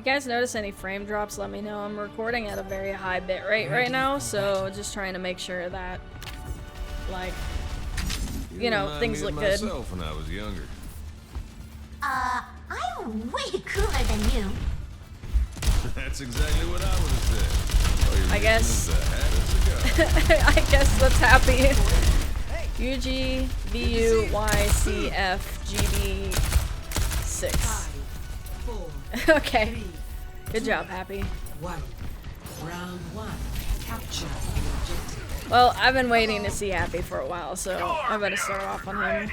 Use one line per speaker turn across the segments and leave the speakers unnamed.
you guys notice any frame drops, let me know. I'm recording at a very high bit rate right now, so just trying to make sure that, like, you know, things look good.
When I was younger.
I'm way cooler than you.
That's exactly what I would have said.
I guess. I guess that's happy. UG VUYCF GB 6. Okay. Good job, Happy.
Round 1. Capture.
Well, I've been waiting to see Happy for a while, so I better start off on him.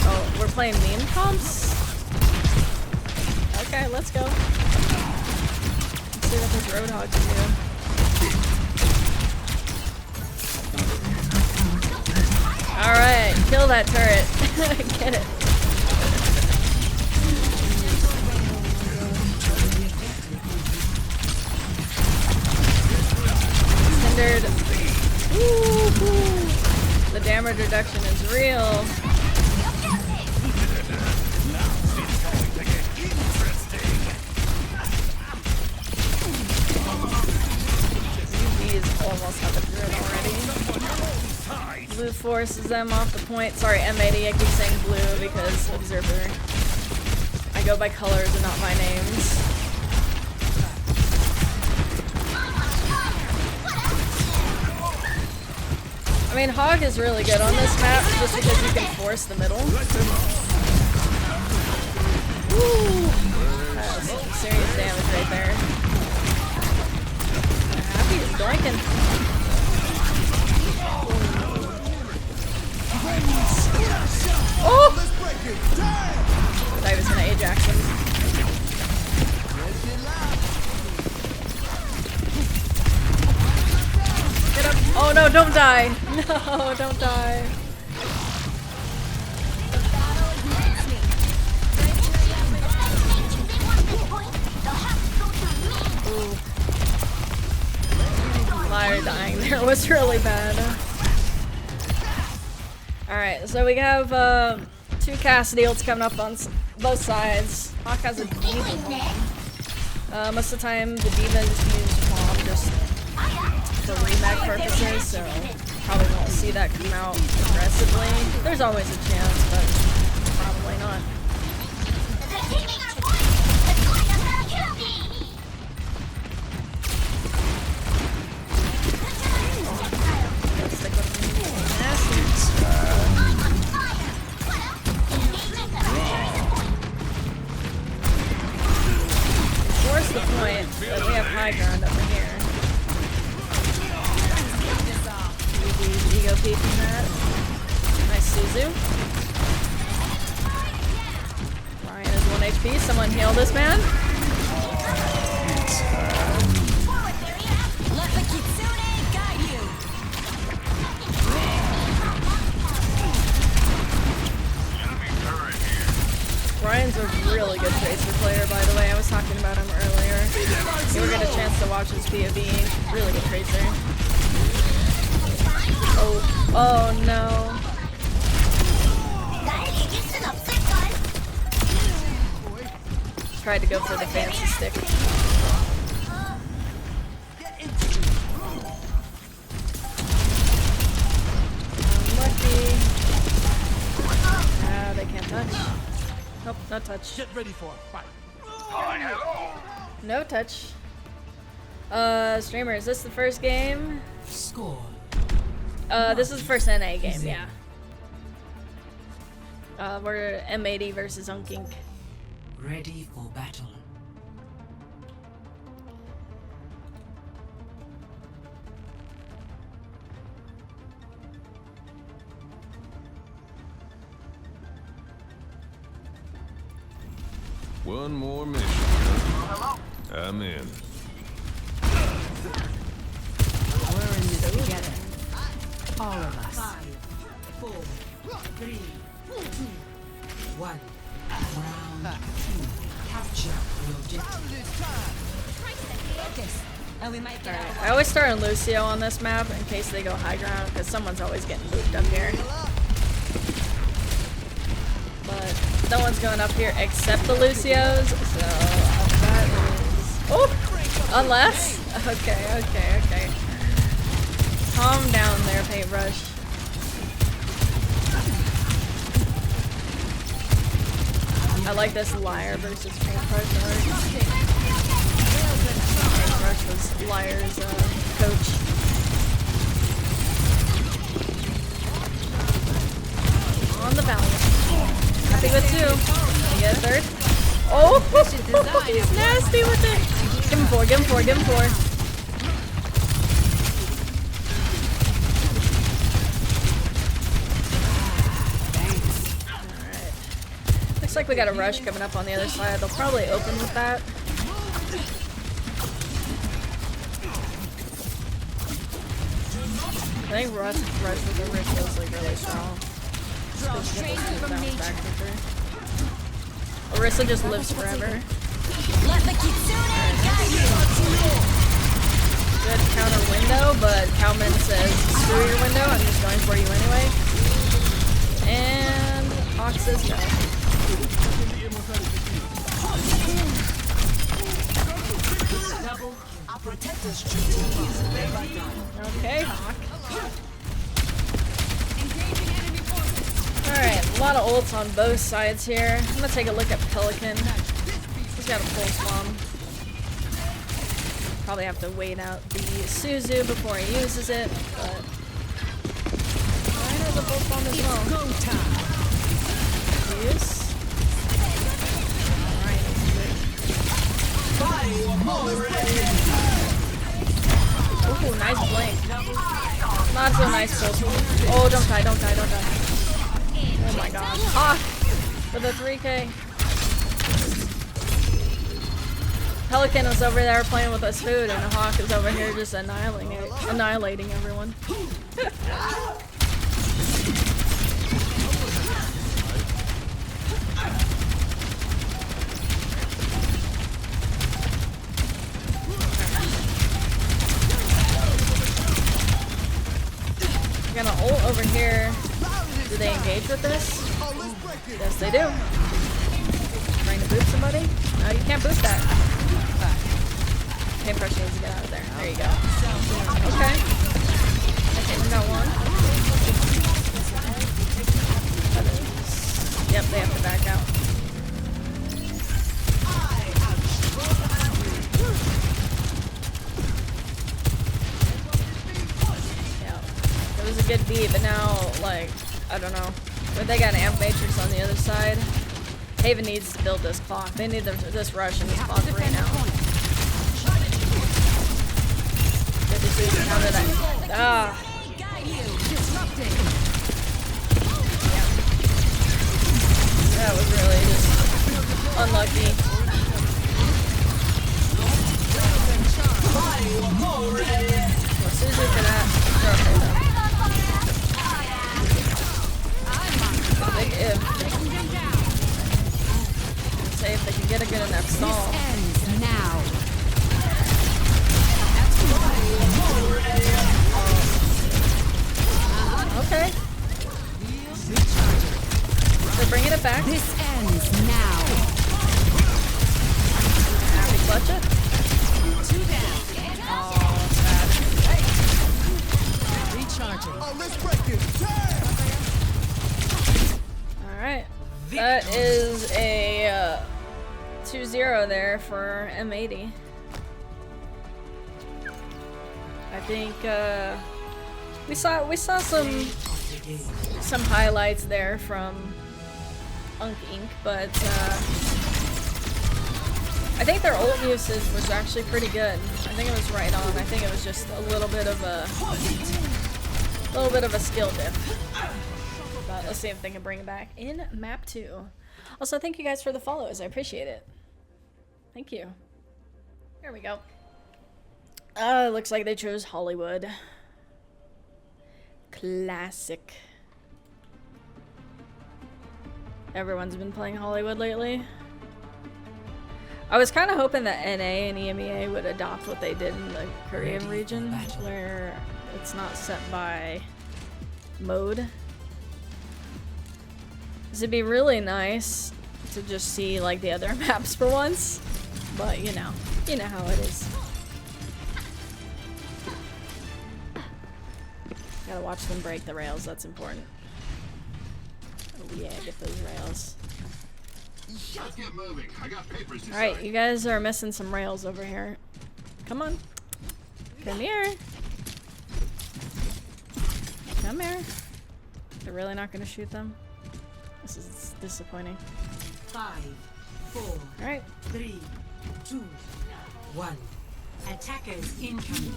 Oh, we're playing meme comps? Okay, let's go. Let's see what this Roadhog can do. Alright, kill that turret. Get it. Hindered. Woo-hoo. The damage reduction is real. These almost have a grid already. Blue forces them off the point. Sorry, M80, I keep saying blue because Observer. I go by colors and not by names. I mean, Hog is really good on this map just because you can force the middle. Woo! That's some serious damage right there. Happy is doinking. Oh! I thought he was gonna Ajax him. Get up. Oh no, don't die. No, don't die. Ooh. Liar dying there was really bad. Alright, so we have two Cassidy ults coming up on both sides. Hawk has a D.Va. Most of the time, the D.Va just uses bomb just for remake purposes, so probably won't see that come out aggressively. There's always a chance, but probably not. Let's stick with the nasty. Force the point, but we have high ground over here. Ego peeking that. Nice Suzu. Ryan is 1 HP. Someone heal this man.
Let the Kitsune guide you.
Ryan's a really good Tracer player, by the way. I was talking about him earlier. You will get a chance to watch his POV. Really good Tracer. Oh no. Tried to go for the fancy stick. Unlucky. Ah, they can't touch. Nope, no touch.
Get ready for a fight.
No touch. Streamer, is this the first game?
Score.
This is the first NA game, yeah. We're M80 versus Unkink.
Ready for battle.
One more mission. I'm in.
We're in this together. All of us. 5, 4, 3, 2, 1. Round 2. Capture the objective.
And we might get
Alright, I always start on Lucio on this map in case they go high ground, because someone's always getting booped up here. But No one's going up here except the Lucios, so that is... Oh! Unless? Okay. Calm down there, Paintbrush. I like this Liar versus Paintbrush art. Paintbrush was Liar's coach. On the Valiant. Happy with 2. You get a 3rd. Oh! He's nasty with it! Give him 4, give him 4, give him 4. Alright. Looks like we got a rush coming up on the other side. They'll probably open with that. I think rush with the Rick feels like really strong. Orisa just lives forever.
Let the kitsune guide you.
Good counter window, but Cowman says, screw your window, I'm just going for you anyway. And Hawk says no. Okay, Hawk. Alright, a lot of ults on both sides here. I'm gonna take a look at Pelican. He's got a pulse bomb. Probably have to wait out the Suzu before he uses it, but mine has a pulse bomb as well. Use. Alright, ooh, nice blink. Not so nice pulse bomb. Oh, don't die, don't die, don't die. Oh my god. Hawk with a 3K. Pelican was over there playing with us food, and Hawk is over here just annihilating everyone. We're gonna ult over here. Do they engage with this? Yes, they do. Trying to boot somebody? No, you can't boot that. Paintbrush needs to get out of there. There you go. Okay. Okay, we got one. Yep, they have to back out. Yeah. It was a good beat, but now, like, I don't know. But they got an amp matrix on the other side. Haven needs to build this clock. They need this rush in this clock right now. Good to see you counter that. Ah. Yeah. That was really just unlucky. Well, Suzu for that. They're okay though. Big if. Say if they can get a good enough stall.
Ends now.
Okay. They're bringing it back.
This ends now.
Happy clutch it. Oh, sad.
Recharging.
Oh, let's break it.
Alright. That is a 2-0 there for M80. I think we saw some highlights there from UNC Inc, but I think their ult usage was actually pretty good. I think it was right on. I think it was just a little bit of a skill diff. But let's see if they can bring it back in map 2. Also, thank you guys for the follows. I appreciate it. Thank you. There we go. Looks like they chose Hollywood. Classic. Everyone's been playing Hollywood lately. I was kind of hoping that NA and EMEA would adopt what they did in the Korean region, where it's not set by mode. It'd be really nice to just see like the other maps for once. But you know how it is. Gotta watch them break the rails, that's important. Oh yeah, get those rails.
Let's get moving. I got papers to
Alright,
sign.
you guys are missing some rails over here. Come on. Come here. Come here. They're really not gonna shoot them? This is disappointing.
5, 4,
Alright.
3, 2, 1. Attackers incoming.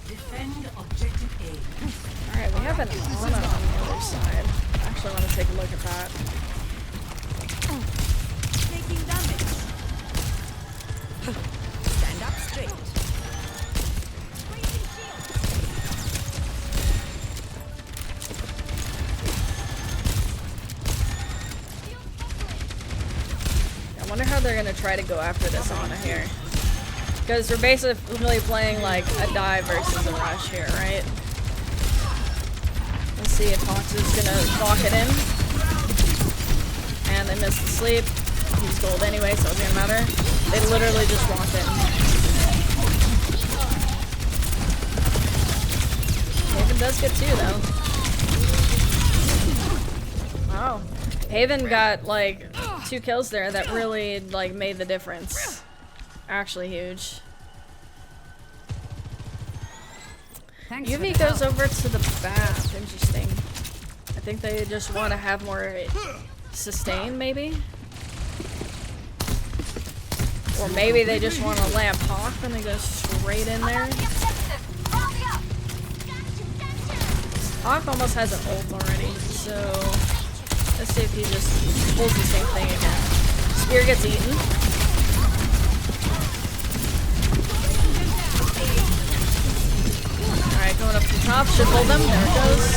Defend objective A.
Alright, we have an Ana on the other side. I actually want to take a look at that.
Taking damage. Stand up straight.
I wonder how they're gonna try to go after this Ana here. Because we're basically playing like a dive versus a rush here, right? Let's see if Hawks is gonna lock it in. And they missed the sleep. He's gold anyway, so it doesn't matter. They literally just walked in. Haven does get 2 though. Wow. Haven got like 2 kills there that really like made the difference. Actually huge.
Thanks
UV
for the
goes
help.
over to the back. Interesting. I think they just want to have more sustain, maybe? Or maybe they just want to lamp Hawk and they go straight in there. Hawk almost has an ult already, so let's see if he just pulls the same thing again. Spear gets eaten. Alright, going up to the top, should hold them, there it goes.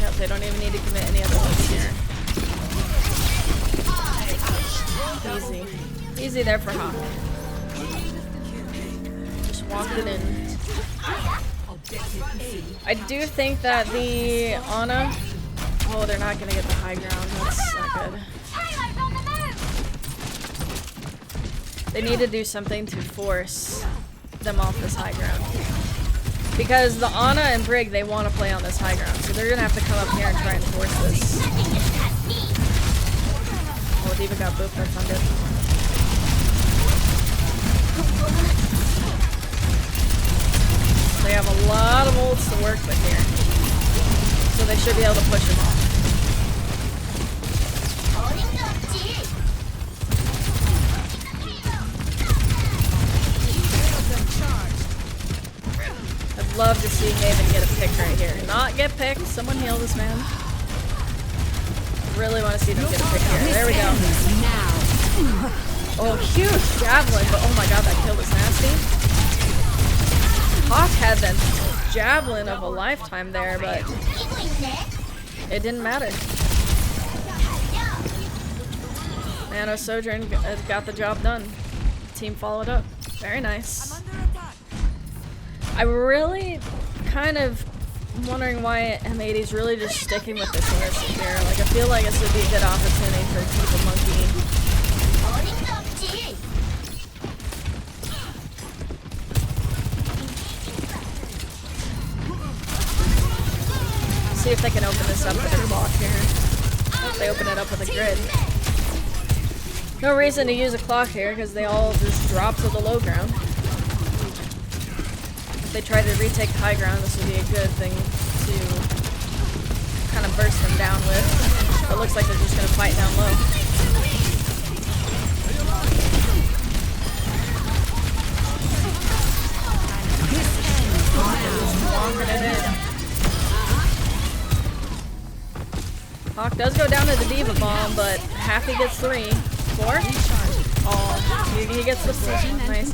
Yep, they don't even need to commit any other ones here. Easy. Easy there for Hawk. Just walked it in. I do think that the Ana... Oh, they're not gonna get the high ground, that's not good. They need to do something to force them off this high ground. Because the Ana and Brig, they want to play on this high ground, so they're gonna have to come up here and try and force this. Oh, D.Va got booped, that's not good. They have a lot of ults to work with here. So they should be able to push him off. I'd love to see Haven get a pick right here. Not get picked. Someone heal this man. I really want to see them get a pick here. There we go. Oh, huge javelin, but oh my god, that kill was nasty. Hawk had that javelin of a lifetime there, but it didn't matter. Nano Sojourn got the job done. Team followed up. Very nice. I'm really kind of wondering why M80 is really just sticking with this list here. Like, I feel like this would be a good opportunity for People Monkey. See if they can open this up with a clock here. Hope they open it up with a grid. No reason to use a clock here because they all just drop to the low ground. If they try to retake the high ground, this would be a good thing to kind of burst them down with. But it looks like they're just going to fight down low. Walking it in. Hawk does go down to the D.Va bomb, but Happy gets 3. 4? Oh, he gets the 4. Nice.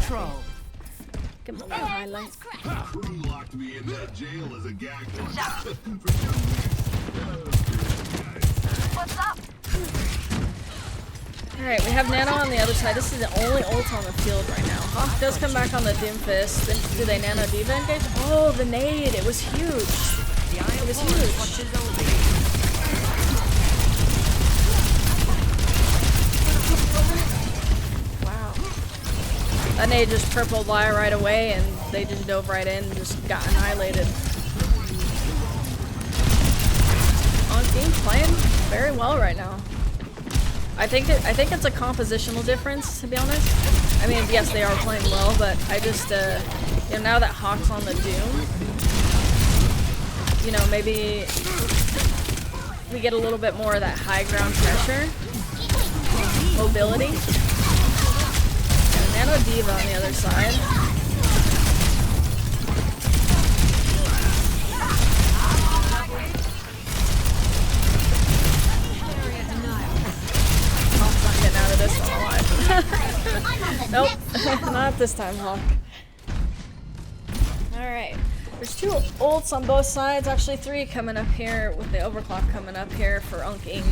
Give him a little highlight.
Who locked me in that jail as a gag order?
What's up?
Alright, we have Nano on the other side. This is the only ult on the field right now. Hawk does come back on the Doomfist. Then do they Nano D.Va engage? Oh, the nade! It was huge! It was huge! Nade just purpled Lyre right away, and they just dove right in and just got annihilated. OWCS playing very well right now. I think it's a compositional difference, to be honest. I mean, yes, they are playing well, but I just you know, now that Hawk's on the Doom, you know, maybe we get a little bit more of that high ground pressure, mobility. And Nano Diva on the other side. Hawk's not getting out of this one alive. Nope, not this time, Hawk. Alright. There's 2 ults on both sides, actually 3 coming up here with the overclock coming up here for OWCS.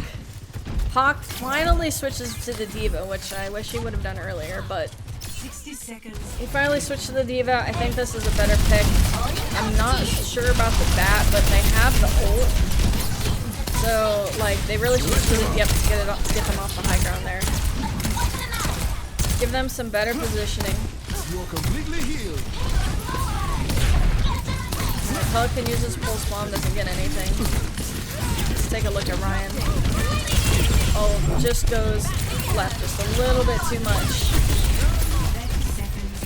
Hawk finally switches to the Diva, which I wish he would have done earlier, but
60 seconds.
he finally switched to the Diva. I think this is a better pick. I'm not sure about the bat, but they have the ult. So, like, they really should just really get them off the high ground there. Give them some better positioning.
You're completely healed.
Hug can use his pulse bomb, doesn't get anything. Let's take a look at Ryan. Oh, just goes left just a little bit too much.
30 seconds.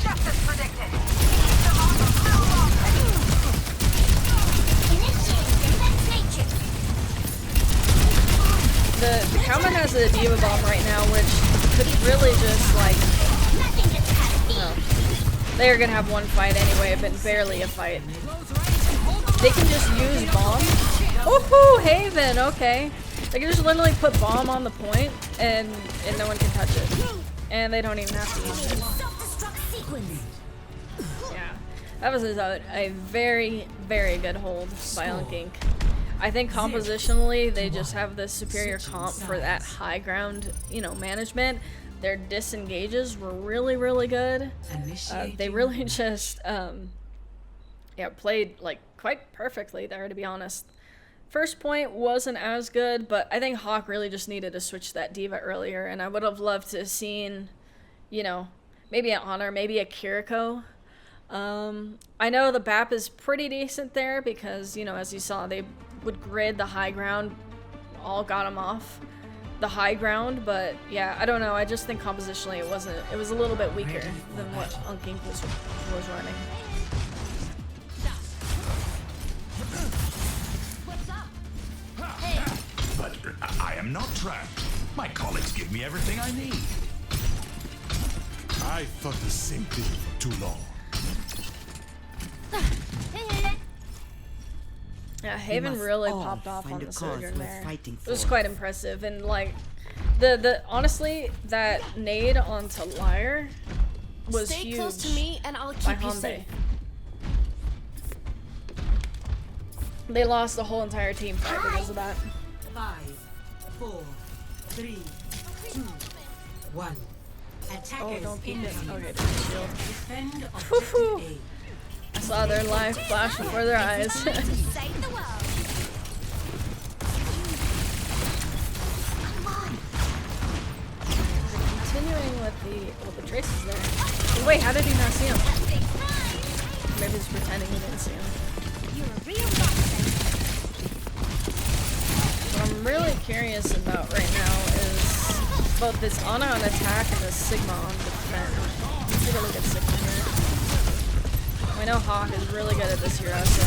Just as predicted.
The Cowman has a Diva bomb right now, which could really just like, no. They're gonna have one fight anyway, but barely a fight. They can just use bomb. Woohoo! Haven, okay. They can just literally put bomb on the point and no one can touch it. And they don't even have to use it. Yeah. That was a very, very good hold by OWCS. I think compositionally they just have the superior comp for that high ground, you know, management. Their disengages were really, really good. They really just, yeah, played like quite perfectly there, to be honest. First point wasn't as good, but I think Hawk really just needed to switch that Diva earlier, and I would have loved to have seen, you know, maybe an Honor, maybe a Kiriko. I know the BAP is pretty decent there because, you know, as you saw, they would grid the high ground, all got him off the high ground, but yeah, I don't know. I just think compositionally it was a little bit weaker than what OWCS was running.
But I am not trapped. My colleagues give me everything I need.
I thought the same thing for too long.
Yeah, Haven really popped off on the Sojourn there. It was quite impressive, and like the honestly, that nade onto Lyre was huge.
Stay close to me and I'll keep you safe.
They lost the whole entire team fight because of that.
5, 4, 3, 2, 1. Attackers
Oh, don't peek it.
incoming.
Okay, just shield.
Defend
Woo-hoo.
objective
I saw their life flash before their eyes.
Save the world.
Continuing with the traces there. Oh, wait, how did he not see him? Maybe he's pretending he didn't see him.
You're a real rockstar.
What I'm really curious about right now is both this Ana on attack and this Sigma on defense. Let's take a look at Sigma here. We know Hawk is really good at this hero, so.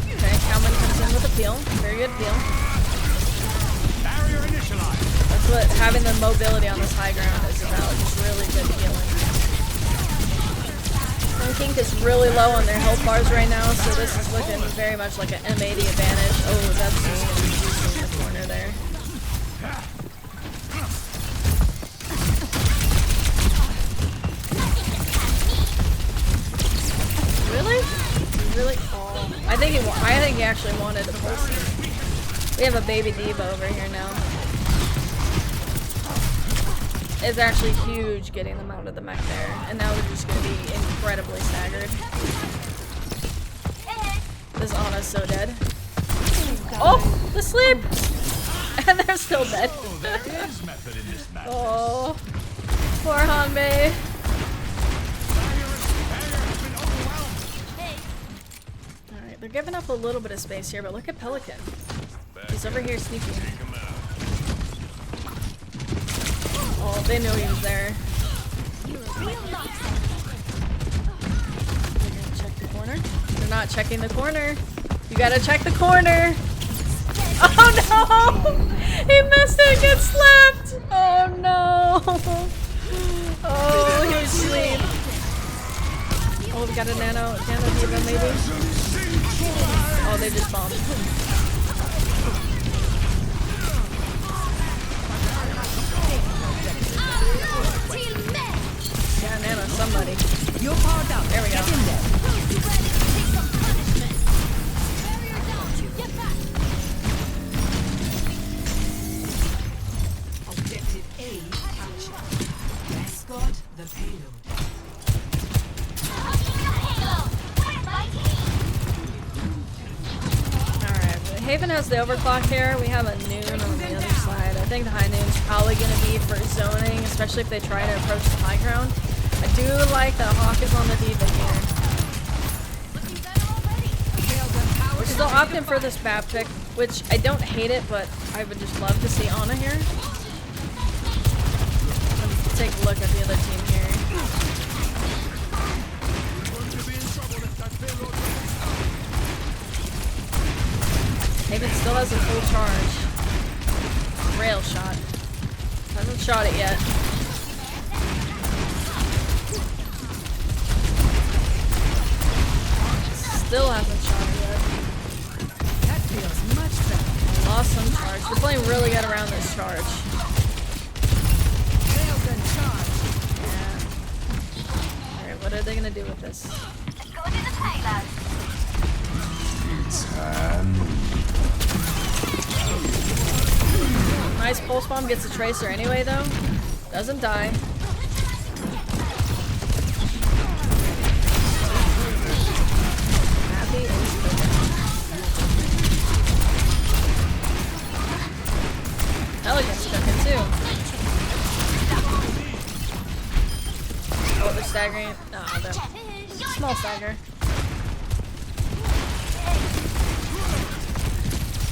Okay, Cowman comes in with a peel. Very good peel.
Barrier initialized.
That's what having the mobility on this high ground is about, just really good healing. OWCS is really low on their health bars right now, so this is looking very much like an M80 advantage. Oh, that's just going to be juicing in the corner there. Really? Really? Oh, I think he actually wanted to pulse him. We have a baby diva over here now. It's actually huge getting them out of the mech there, and now we're just going to be incredibly staggered. This Ana's so dead. Oh, the sleep! And they're still dead.
Oh, there is method in this madness.
Oh, poor Hanbei. Alright, they're giving up a little bit of space here, but look at Pelican. He's over here sneaking. Oh, they knew he was there. They're gonna check the corner. They're not checking the corner. You gotta check the corner. Oh no! He missed it and gets slapped! Oh no! Oh, he was asleep. Oh, we got a nano diva maybe? Oh, they just bombed. Yeah, nano somebody.
You're powered up.
There we go.
Get in there.
Objective A captured. Escort the payload.
Alright, Haven has the overclock here. We have a noon on the other side. I think the high noon's probably going to be for zoning, especially if they try to approach the high ground. I do like that Hawk is on the diva here. Because they'll opt in for this BAP pick, which I don't hate it, but I would just love to see Ana here. Let's take a look at the other team here. Haven still has a full charge. Rail shot. Hasn't shot it yet. Still hasn't shot it yet.
That feels much better.
Lost some charge. They're playing really good around this charge.
Railgun charge.
Yeah. Alright, what are they gonna do with this?
Let's go into the payload.
Nice pulse bomb, gets a tracer anyway though. Doesn't die. Happy is Pelican's cooking too. Oh, they're staggering. No, they're small stagger.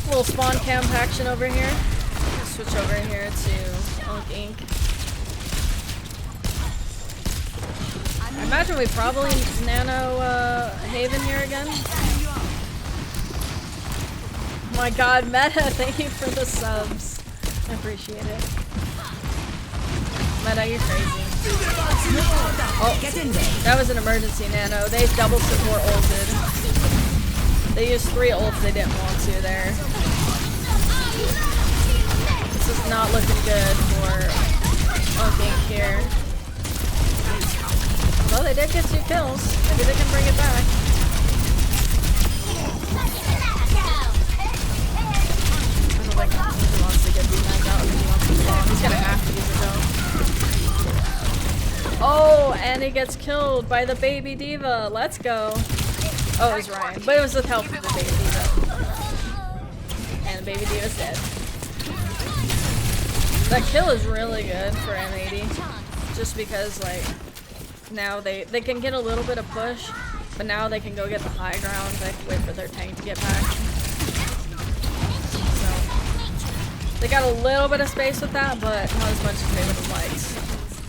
Little spawn camp action over here. Switch over here to Inc. I imagine we probably nano Haven here again. Oh my god, Meta, thank you for the subs. I appreciate it. Meta, you're crazy. Oh,
Get in there.
that was an emergency nano. They double support ulted. They used 3 ults they didn't want to there. This is not looking good for Inc here. Well, they did get 2 kills. Maybe they can bring it back. I don't think he wants to get these knives out. He wants to bomb. He's gonna have to use it though. Oh, and he gets killed by the baby diva. Let's go. Oh, it was Ryan, but it was with help from the baby diva. And the baby diva's dead. That kill is really good for M80. Just because, like, now they can get a little bit of push, but now they can go get the high ground. They can wait for their tank to get back. So, they got a little bit of space with that, but not as much as they would have liked.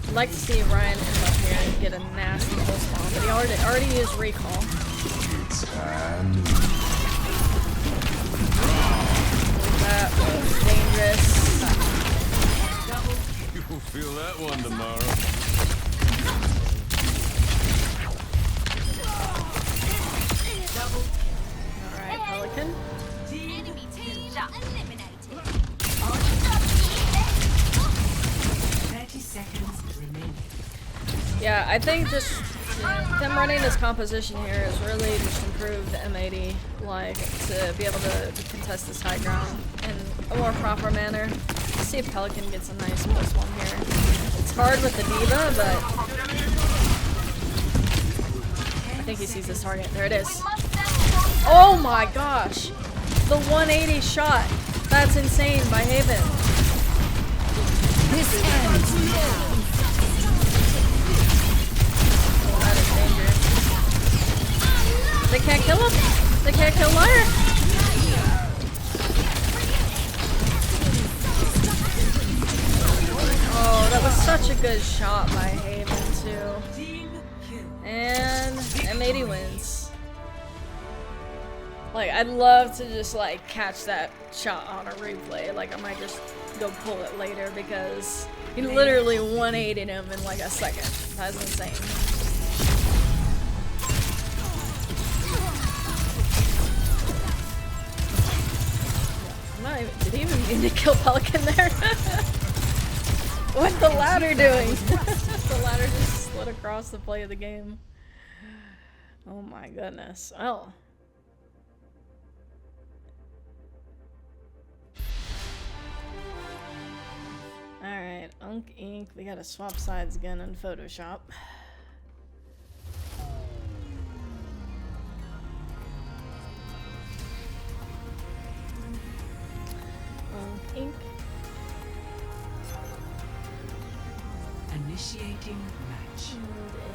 I'd like to see Ryan come up here and get a nasty pulse bomb, but he already used recall. That was dangerous.
You'll feel that one tomorrow.
Alright, Pelican.
Enemy team eliminated.
30 seconds remaining.
Yeah, I think just them running this composition here has really just improved the M80, like, to be able to contest this high ground in a more proper manner. Let's see if Pelican gets a nice plus one here. It's hard with the diva, but I think he sees his target. There it is. Oh my gosh! The 180 shot! That's insane by Haven.
This ends now.
Oh, that is dangerous. They can't kill him. They can't kill Liar. Oh, that was such a good shot by Haven too. And M80 wins. Like, I'd love to just like catch that shot on a replay. Like, I might just go pull it later because he literally 180'd him in like a second. That's insane. I'm not even, did he even mean to kill Pelican there? What's the ladder doing? The ladder just slid across the play of the game. Oh my goodness. Oh. Alright, Unk Inc. We gotta swap sides again in Photoshop. Unk Inc.
Initiating match.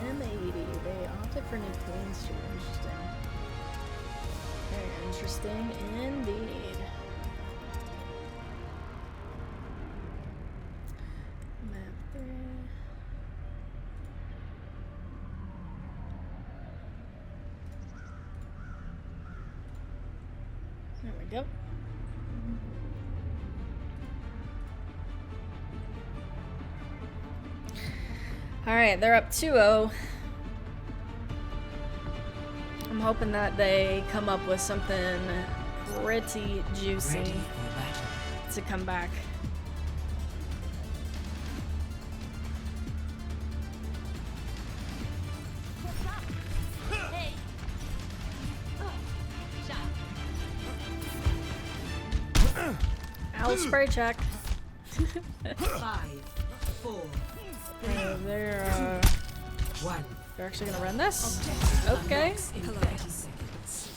And M80, they opted for new cleans too. Interesting. Very interesting indeed. Map 3. There we go. Alright, they're up 2-0. I'm hoping that they come up with something pretty juicy to come back.
Hey. Shot.
Owl spray check.
5, 4,
They're
1.
they're actually gonna run this? Okay.
In 30 seconds.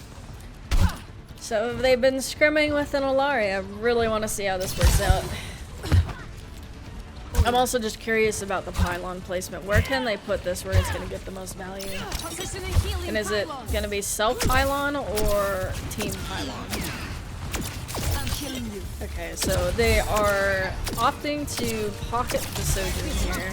So they've been scrimming with an Illari. I really want to see how this works out. I'm also just curious about the pylon placement. Where can they put this where it's gonna get the most value? And is it gonna be self pylon or team pylon? Okay, so they are opting to pocket the Sojourn here.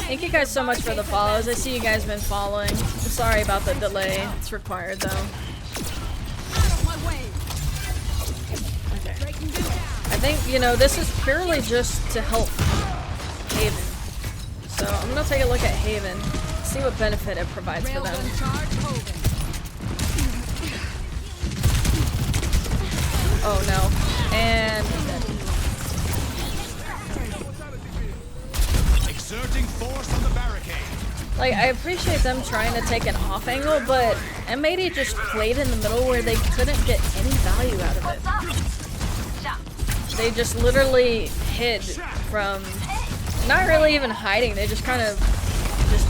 Thank you guys so much for the follows. I see you guys been following. I'm sorry about the delay. It's required though. Okay. I think, you know, this is purely just to help Haven. So I'm gonna take a look at Haven, see what benefit it provides for them. Oh no. And
Exerting force on the barricade.
like, I appreciate them trying to take an off angle, but M80 just played in the middle where they couldn't get any value out of it. They just literally hid from, not really even hiding, they just kind of just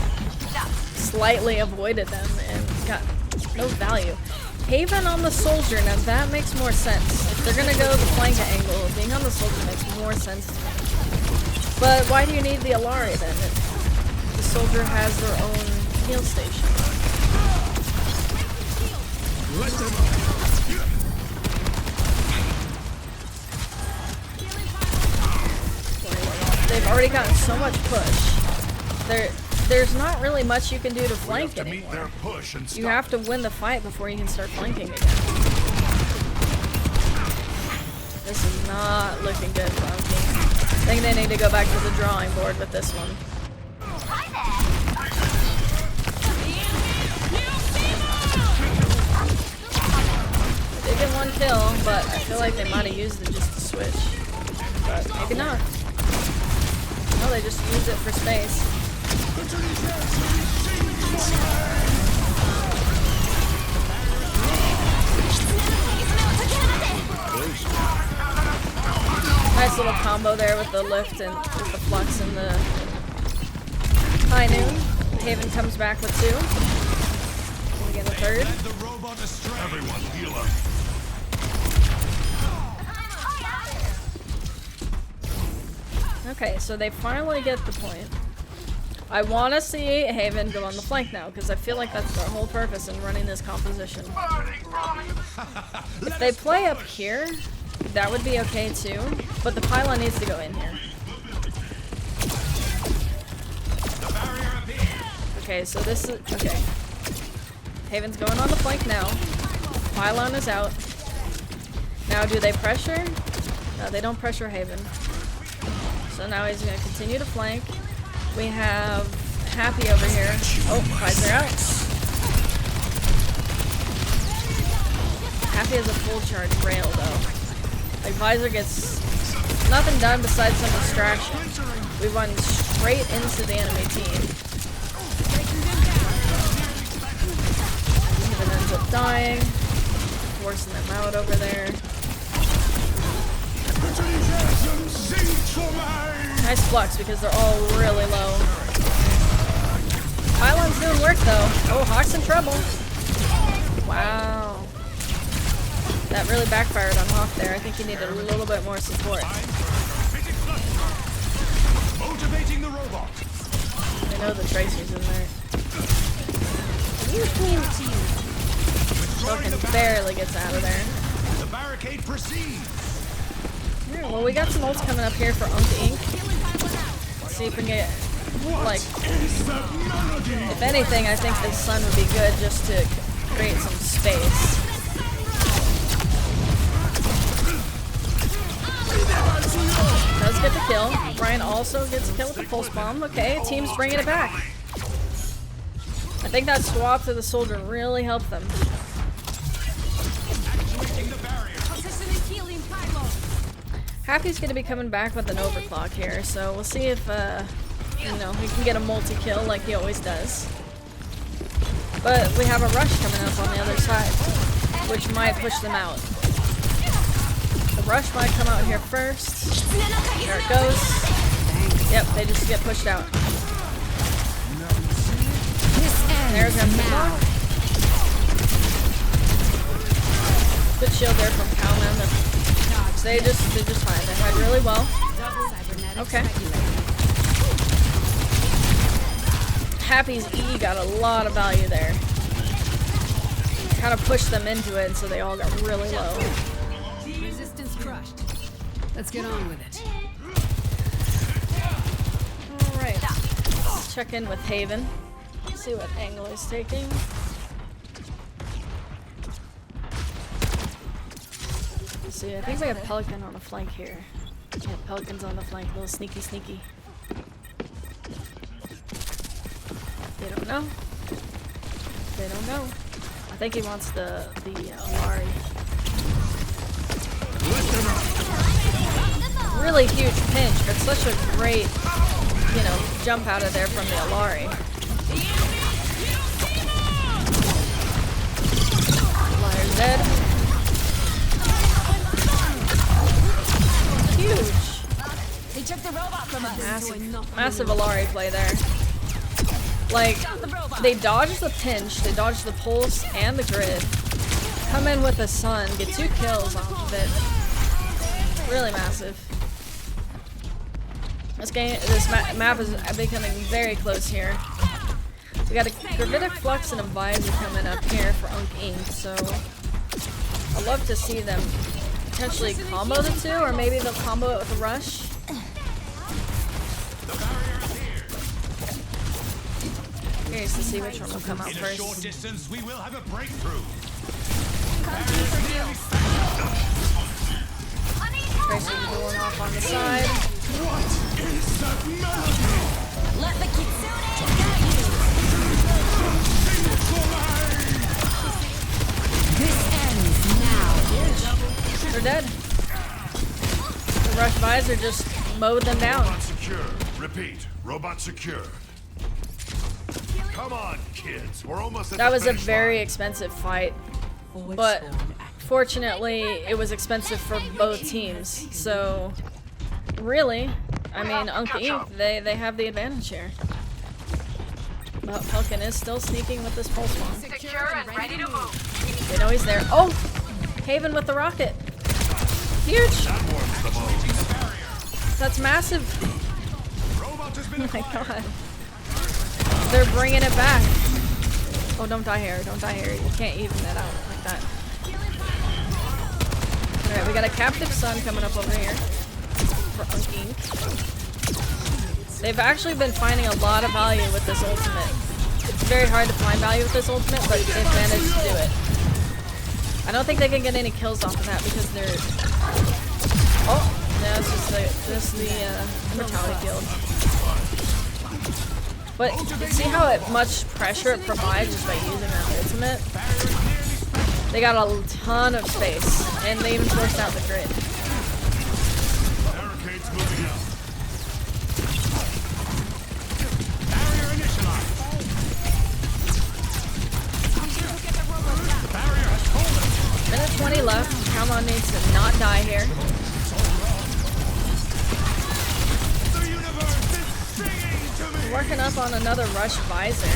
slightly avoided them and got no value. Haven on the Soldier, now that makes more sense. If they're gonna go the flank angle, being on the Soldier makes more sense to me. But why do you need the Illari then? The Soldier has their own heal station. They've already gotten so much push. There's not really much you can do to flank anymore. You have to win the fight before you can start flanking again. This is not looking good for Unky. I think they need to go back to the drawing board with this one. They did get one kill, but I feel like they might have used it just to switch. But maybe not. No, they just used it for space. Nice little combo there with the lift and with the flux and the high noon. Haven comes back with 2. begin the third.
Led the robot astray. Everyone, heal up.
Okay, so they finally get the point. I want to see Haven go on the flank now, because I feel like that's their whole purpose in running this composition. If they play up here, that would be okay too, but the pylon needs to go in here. Okay, so this is... okay. Haven's going on the flank now. Pylon is out. Now, do they pressure? No, they don't pressure Haven. So now he's going to continue to flank. We have Happy over here. Oh, Pfizer out. Happy has a full charge rail though. Like Pfizer gets nothing done besides some distraction. We run straight into the enemy team. Even ends up dying, forcing them out over there. Nice flux because they're all really low. Pylon's doing work though. Oh, Hawk's in trouble. Wow. That really backfired on Hawk there. I think he needed a little bit more support.
Motivating the robot.
I know the Tracer's in there. Fucking barely gets out of there.
The barricade proceeds.
Yeah, well, we got some ults coming up here for Inc. Let's see if we can get, like, if anything, I think the sun would be good just to create some space. Does get the kill. Brian also gets a kill with the pulse bomb. Okay, team's bringing it back. I think that swap to the soldier really helped them. Happy's going to be coming back with an overclock here, so we'll see if, you know, he can get a multi-kill like he always does. But we have a rush coming up on the other side, which might push them out. The rush might come out here first. There it goes. Yep, they just get pushed out. There's overclock. Good shield there from Cowman. They just fine. They hide really well. Okay. Happy's E got a lot of value there. Kind of pushed them into it, so they all got really low.
Resistance crushed. Let's get on with it.
Alright. Let's check in with Haven. See what angle he's taking. See, I think we have Pelican on the flank here. Yeah, Pelican's on the flank, a little sneaky. They don't know. They don't know. I think he wants the Illari. Really huge pinch, but such a great, you know, jump out of there from the Illari. Illari's dead. Huge.
They took the robot from us.
Massive Illari play there. Like, they dodge the pinch, they dodge the pulse and the grid, come in with the sun, get 2 kills off of it. Really massive. This map is becoming very close here. We got a Gravitic Flux and a Visor coming up here for Inc. So I'd love to see them potentially combo the 2, or maybe they'll combo it with a rush. Curious to see which one will come out
In a
first.
short distance, we will have a breakthrough.
Tracer's going off on the side.
What is that melody?
Let the kitsune guide you. This ends now.
They're dead. The Rush Visor just mowed them down.
Robot secure. Repeat. Robot secure. Come on, kids. We're almost at
That
the
was a
finish
very
line.
expensive fight, but fortunately it was expensive for both teams. So really, I mean, Inc. they have the advantage here. But Falcon is still sneaking with this pulse bomb.
Secure and ready to move.
They know he's there. Oh! Haven with the rocket. Huge! That's massive. Oh my god. They're bringing it back. Oh, don't die here. Don't die here. You can't even it out like that. Alright, we got a captive sun coming up over here. For Unking. They've actually been finding a lot of value with this ultimate. It's very hard to find value with this ultimate, but they've managed to do it. I don't think they can get any kills off of that because they're... Oh! No, it's just the mortality field. But you see how much pressure it provides just by using that ultimate? They got a ton of space, and they even forced out the grid.
Barricades moving out. Barrier initialized. The barrier has fallen.
Minute 20 left. Kalma needs to not die here.
The universe is singing to me.
Working up on another rush visor.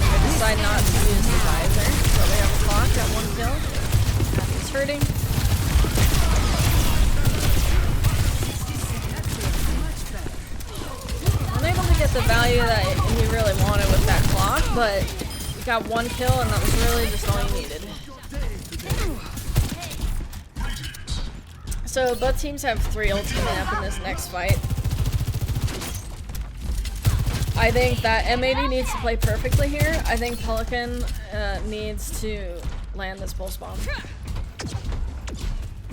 I decide not to use the visor, so they have a clock at 1 kill. He's hurting. Unable to get the value that he really wanted with that clock, but he got 1 kill and that was really just all he needed. So both teams have 3 ultimate up in this next fight. I think that M80 needs to play perfectly here. I think Pelican needs to land this pulse bomb.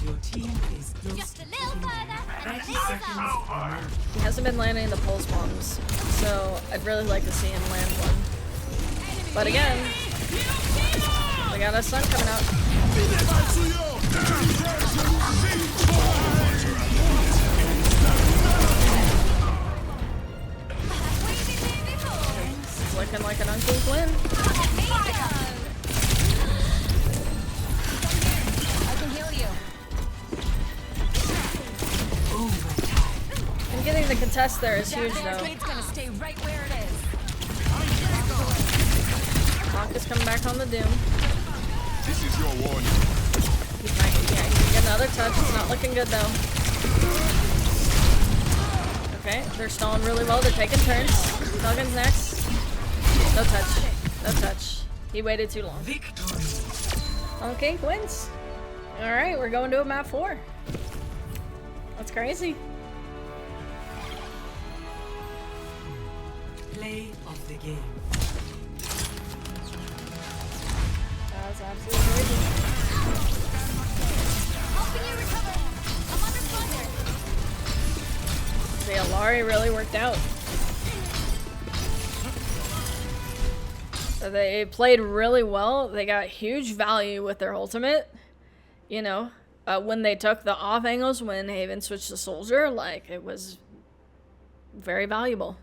Your team is close.
Just a little further.
30 seconds remaining.
He hasn't been landing the pulse bombs, so I'd really like to see him land one. But again, we got a sun coming out. It's looking like an unclean win.
I can heal you.
And getting the contest there is huge, though.
Barricade's gonna stay right where it is.
Hawk is coming back on the Doom.
This is your warning.
He can get another touch. It's not looking good, though. Okay, they're stalling really well. They're taking turns. Duggan's next. No touch. No touch. He waited too long.
Victory.
Okay, wins. Alright, we're going to a map 4. That's crazy.
Play of the game.
That was absolutely crazy.
Helping you recover. I'm under fire.
The Illari really worked out. They played really well. They got huge value with their ultimate. You know, when they took the off angles, when Haven switched to Soldier, like, it was very valuable.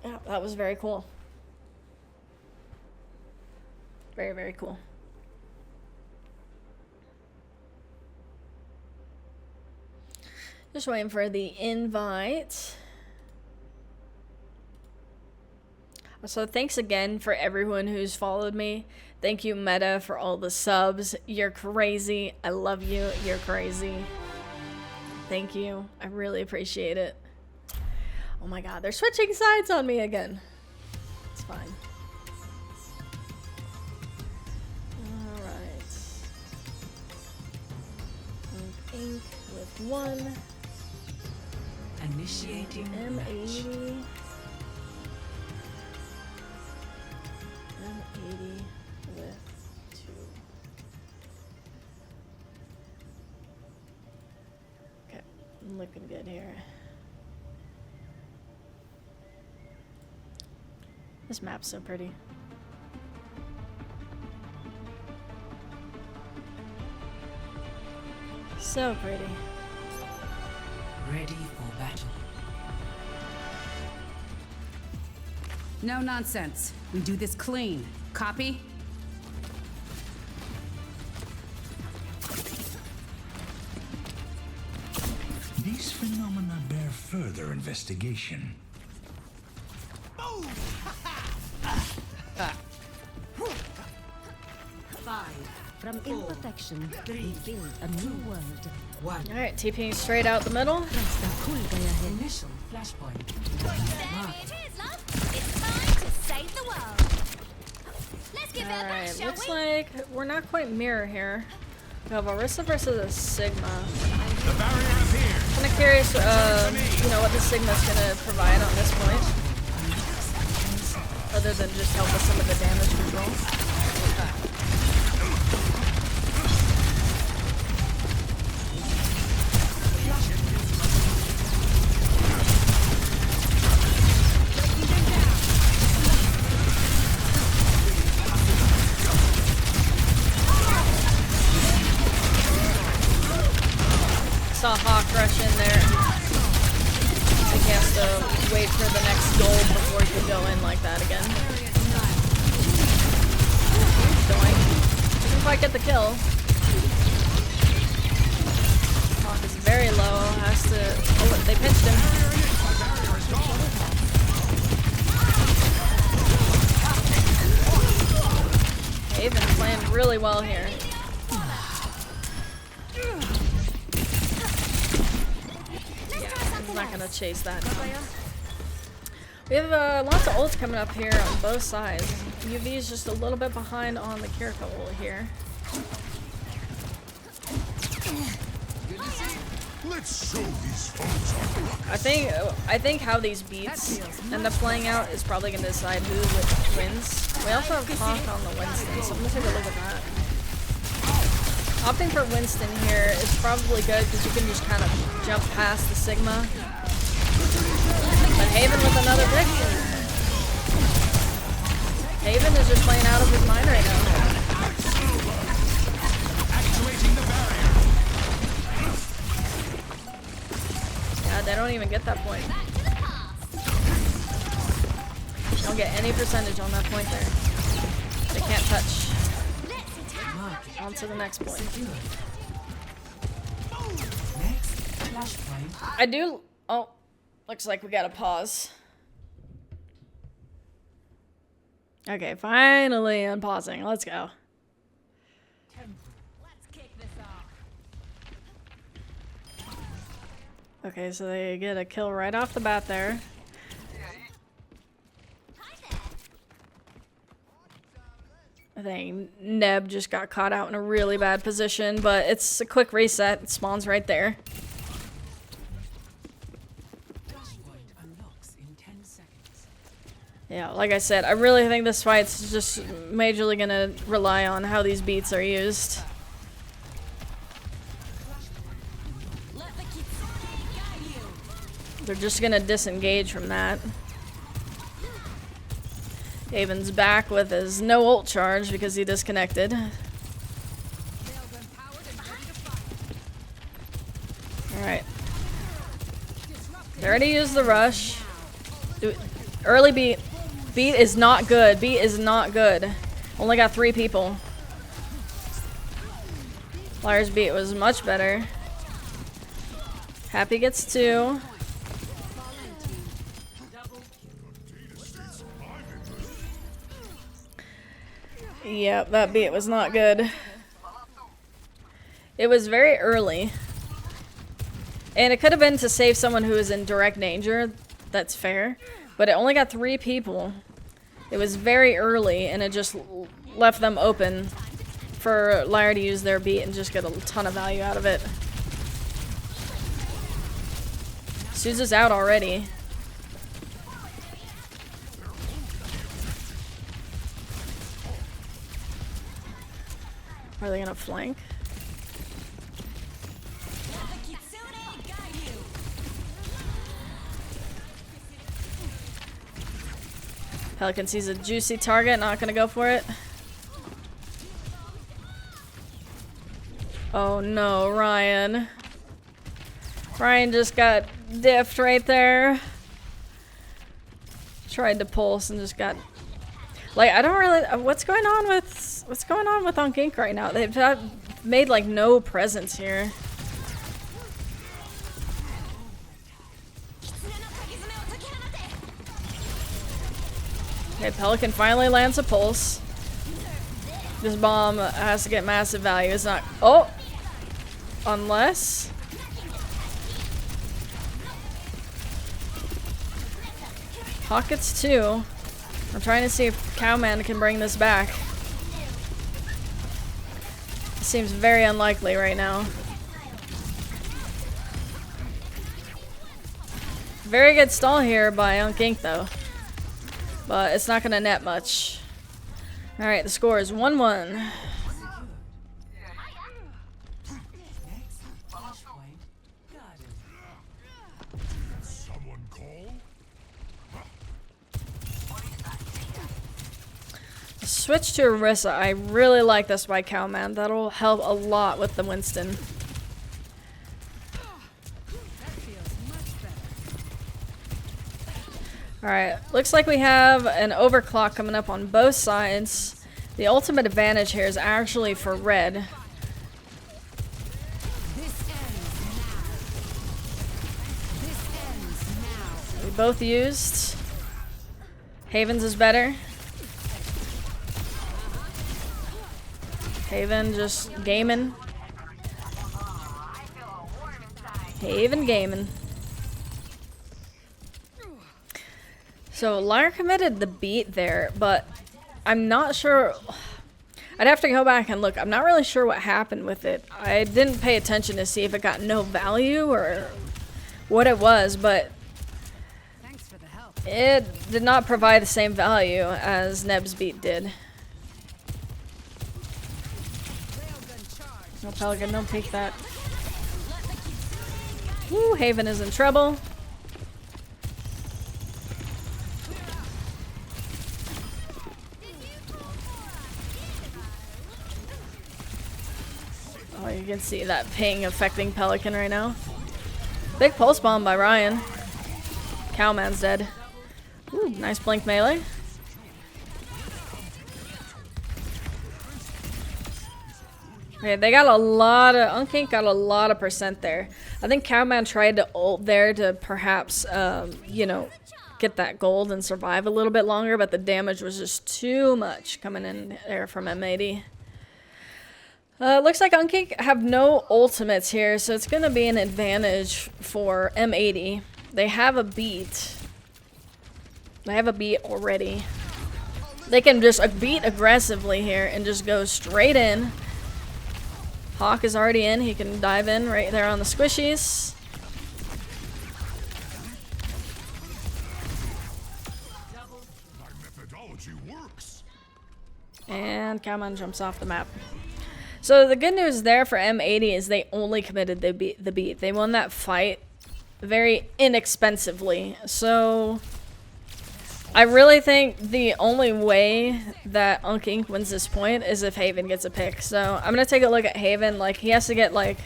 Yeah, that was very cool. Very, very cool. Just waiting for the invite. So thanks again for everyone who's followed me. Thank you, Meta, for all the subs. You're crazy. I love you. You're crazy. Thank you. I really appreciate it. Oh my god, they're switching sides on me again. It's fine. Alright. Ink with 1.
Initiating match.
M80. M80 with 2. Okay, I'm looking good here. This map's so pretty. So pretty.
Ready for battle.
No nonsense. We do this clean. Copy?
These phenomena bear require further investigation.
From imperfection, we build a new world.
Alright, TPing straight out the middle.
Initial flashpoint.
There it is, love. It's time to save the world. Let's give it a bash,
Alright,
shall
looks
we?
like we're not quite mirror here. We have Orisa versus a Sigma.
The barrier appears.
Kinda curious, you know, what the Sigma's gonna provide on this point. Other than just help with some of the damage control. Saw Hawk rush in there. I think he has to wait for the next gold before he can go in like that again. Doink. Didn't quite get the kill. Hawk is very low. Has to. Oh, they pinched him. Haven playing really well here. I'm not gonna chase that. We have lots of ults coming up here on both sides. UV is just a little bit behind on the Kiriko ult here.
Let's show these folks our
I think how these beats end up playing out is probably gonna decide who wins. We also have Hawk on the Winston, so I'm gonna take a look at that. Opting for Winston here is probably good because you can just kind of jump past the Sigma. But Haven with another victory. Haven is just playing out of his mind right now.
Activating the barrier.
Yeah, they don't even get that point. Don't get any percentage on that point there. They can't touch. On to the next point.
Next flashpoint.
I do. Oh, looks like we gotta pause. Okay, finally unpausing. Let's go.
Let's kick this off.
Okay, so they get a kill right off the bat there. I think Neb just got caught out in a really bad position, but it's a quick reset. It spawns right there.
Flashpoint unlocks in 10 seconds.
Yeah, like I said, I really think this fight's just majorly gonna rely on how these beats are used.
Let the Kitsune guide you.
They're just gonna disengage from that. Haven's back with his no ult charge because he disconnected. Alright. They already used the rush. Early beat. Beat is not good. Beat is not good. Only got 3 people. Flyer's beat was much better. Happy gets 2. Yep, that beat was not good. It was very early. And it could have been to save someone who was in direct danger. That's fair. But it only got 3 people. It was very early, and it just left them open for Lyra to use their beat and just get a ton of value out of it. Suzu's out already. Are they gonna flank?
Let the Kitsune guide you.
Pelican sees a juicy target, not gonna go for it. Oh no, Ryan. Ryan just got diffed right there. Tried to pulse and just got... Like, I don't really... What's going on with on Gink right now? They've made, like, no presence here. Okay, Pelican finally lands a pulse. This bomb has to get massive value. It's not. Oh! Unless. Hawk gets 2. I'm trying to see if Cowman can bring this back. It seems very unlikely right now. Very good stall here by UNC though. But it's not going to net much. Alright, the score is 1-1.
Next flashpoint guarded.
Someone call?
Switch to Orisa. I really like this by Cowman. That'll help a lot with the Winston. Alright, looks like we have an overclock coming up on both sides. The ultimate advantage here is actually for red. We both used. Haven's is better. Haven just gaming. Haven gaming. So Lyre committed the beat there, but I'm not sure. I'd have to go back and look. I'm not really sure what happened with it. I didn't pay attention to see if it got no value or what it was, but it did not provide the same value as Neb's beat did. No Pelican, don't peek that. Woo, Haven is in trouble. Oh, you can see that ping affecting Pelican right now. Big pulse bomb by Ryan. Cowman's dead. Ooh, nice blink melee. Okay, they got a lot of, UNC got a lot of percent there. I think Cowman tried to ult there to perhaps, you know, get that gold and survive a little bit longer, but the damage was just too much coming in there from M80. Looks like UNC have no ultimates here, so it's going to be an advantage for M80. They have a beat. They have a beat already. They can just beat aggressively here and just go straight in. Hawk is already in. He can dive in right there on the squishies.
My methodology works.
And Cowman jumps off the map. So the good news there for M80 is they only committed the beat. They won that fight very inexpensively. So I really think the only way that UNC wins this point is if Haven gets a pick. So I'm going to take a look at Haven. Like, he has to get, like,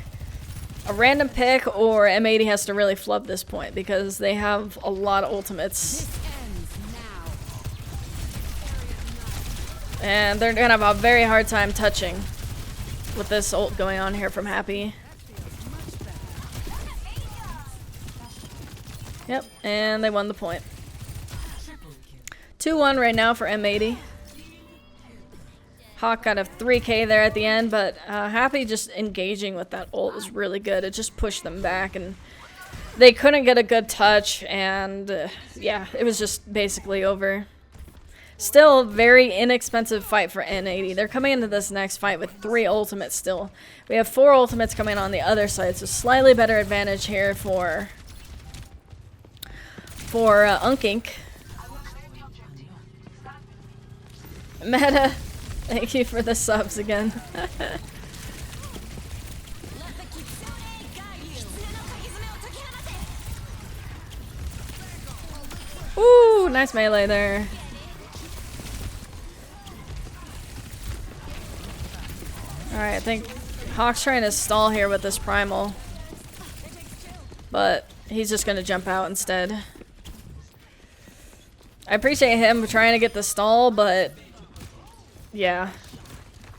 a random pick, or M80 has to really flub this point because they have a lot of ultimates. And they're going to have a very hard time touching with this ult going on here from Happy. Yep, and they won the point. 2-1 right now for M80. Hawk got a 3k there at the end, but Happy just engaging with that ult was really good. It just pushed them back, and they couldn't get a good touch, and yeah, it was just basically over. Still, very inexpensive fight for M80. They're coming into this next fight with 3 ultimates still. We have 4 ultimates coming on the other side, so slightly better advantage here for UNC. Meta, thank you for the subs again. Ooh, nice melee there. Alright, I think Hawk's trying to stall here with this primal. But he's just going to jump out instead. I appreciate him trying to get the stall, but yeah.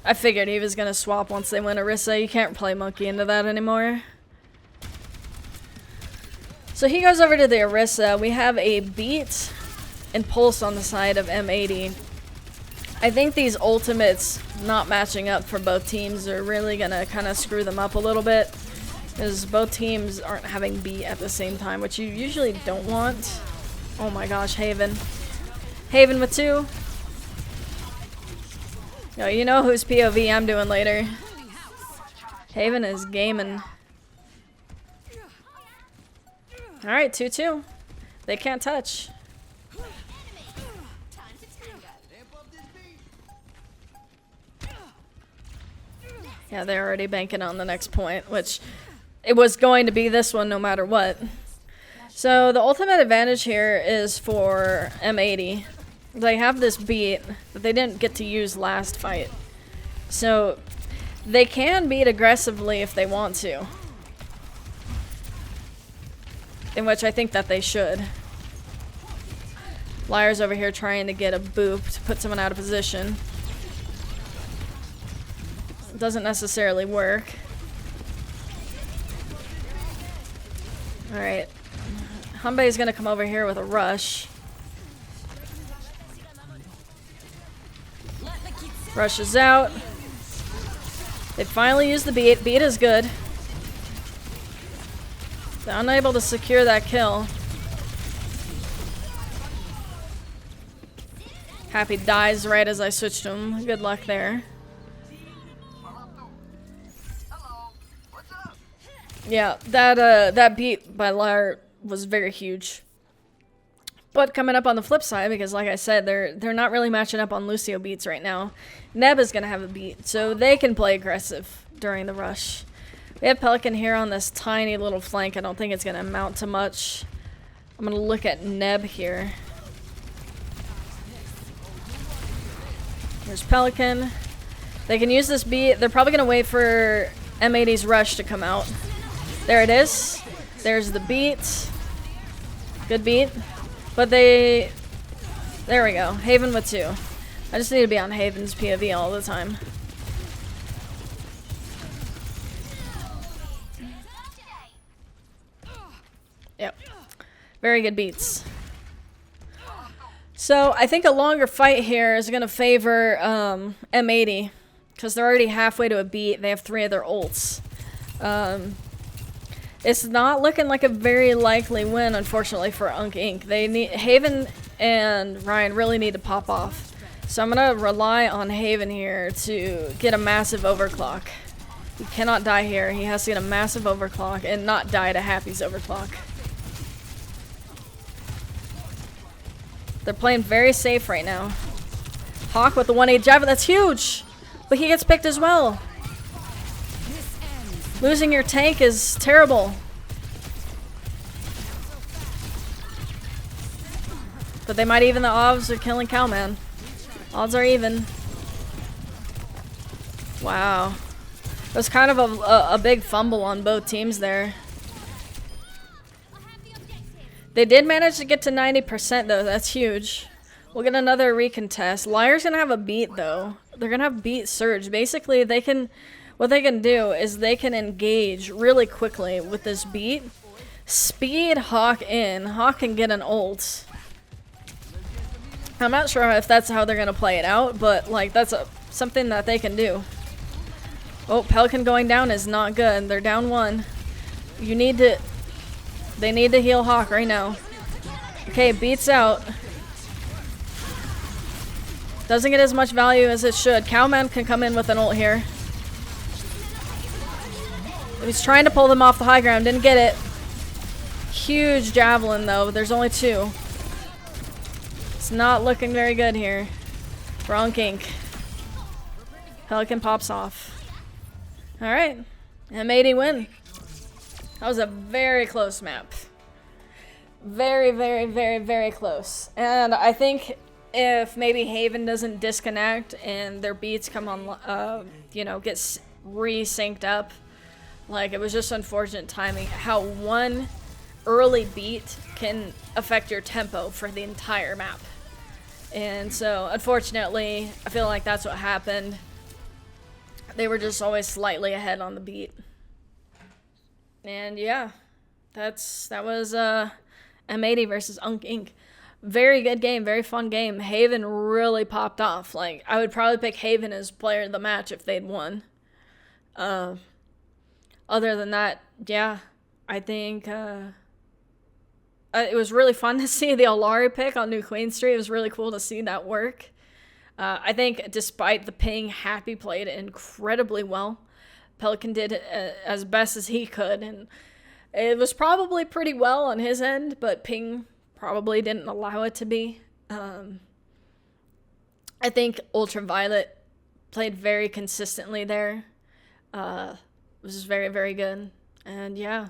I figured he was going to swap once they win Orisa. You can't play monkey into that anymore. So he goes over to the Orisa. We have a beat and Pulse on the side of M80. I think these ultimates not matching up for both teams are really gonna kind of screw them up a little bit, because both teams aren't having beat at the same time, which you usually don't want. Oh my gosh, Haven. Haven with 2. Yo, you know whose POV I'm doing later. Haven is gaming. Alright, 2-2. They can't touch. Yeah, they're already banking on the next point, which it was going to be this one no matter what. So the ultimate advantage here is for M80. They have this beat that they didn't get to use last fight. So they can beat aggressively if they want to. In which I think that they should. Liar's over here trying to get a boop to put someone out of position. Doesn't necessarily work. Alright. Humbe is going to come over here with a rush. Rushes out. They finally used the beat. Beat is good. They're unable to secure that kill. Happy dies right as I switched him. Good luck there. Yeah, that beat by Liar was very huge. But coming up on the flip side, because like I said, they're not really matching up on Lucio beats right now. Neb is gonna have a beat, so they can play aggressive during the rush. We have Pelican here on this tiny little flank. I don't think it's gonna amount to much. I'm gonna look at Neb here. There's Pelican. They can use this beat. They're probably gonna wait for M80's rush to come out. There it is. There's the beat. Good beat. But there we go. Haven with 2. I just need to be on Haven's POV all the time. Yep. Very good beats. So I think a longer fight here is going to favor M80. Because they're already halfway to a beat. They have 3 of their ults. It's not looking like a very likely win, unfortunately, for UNC Inc. They need Haven and Ryan really need to pop off. So I'm gonna rely on Haven here to get a massive overclock. He cannot die here. He has to get a massive overclock and not die to Happy's overclock. They're playing very safe right now. Hawk with the 1-8 jab, that's huge! But he gets picked as well. Losing your tank is terrible. But they might even the odds are killing Cowman. Odds are even. Wow. It was kind of a big fumble on both teams there. They did manage to get to 90% though. That's huge. We'll get another recontest. Liar's gonna have a beat though. They're gonna have beat surge. Basically, they can... What they can do is they can engage really quickly with this beat. Speed Hawk in. Hawk can get an ult. I'm not sure if that's how they're going to play it out, but like that's something that they can do. Oh, Pelican going down is not good. They're down 1. They need to heal Hawk right now. Okay, beats out. Doesn't get as much value as it should. Cowman can come in with an ult here. He's trying to pull them off the high ground. Didn't get it. Huge javelin, though. There's only 2. It's not looking very good here for UNC Inc. Pelican pops off. Alright. M80 win. That was a very close map. Very, very, very, very close. And I think if maybe Haven doesn't disconnect and their beats come on, you know, get re-synced up, like, it was just unfortunate timing. How one early beat can affect your tempo for the entire map. And so, unfortunately, I feel like that's what happened. They were just always slightly ahead on the beat. And yeah, that was M80 versus UNC Inc. very good game, very fun game. Haven really popped off. Like, I would probably pick Haven as player of the match if they'd won. Other than that, yeah, I think it was really fun to see the Illari pick on New Queen Street. It was really cool to see that work. I think despite the ping, Happy played incredibly well. Pelican did as best as he could, and it was probably pretty well on his end, but ping probably didn't allow it to be. I think Ultraviolet played very consistently there. Was very, very good. And yeah,